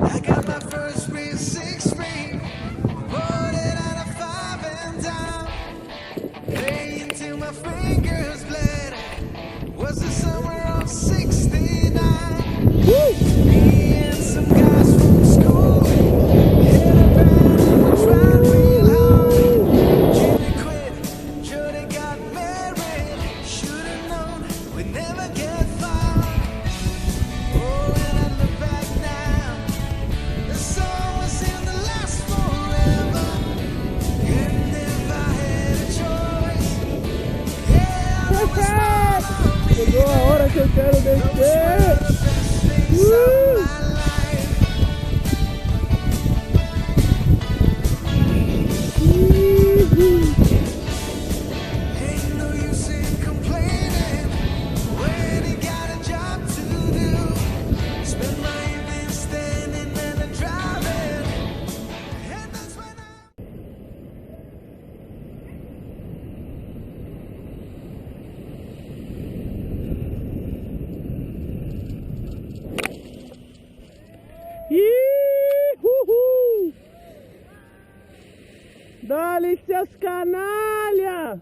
I got my first real 6-string, bought it out of 5 and down, playing till my fingers bled. Was the summer of '69? Me and some guys from school hit a band and we tried real hard. Should've quit, should've got married, should've known we'd never get far. Oh, and I look back now, the song was in the last forever. And if I had a choice, yeah, I was right on me. Chegou a hora que eu quero descer. Ain't no use in complaining when you got a job to do. Spend my evening standing and driving, and that's when Dá-lhe seus canalha!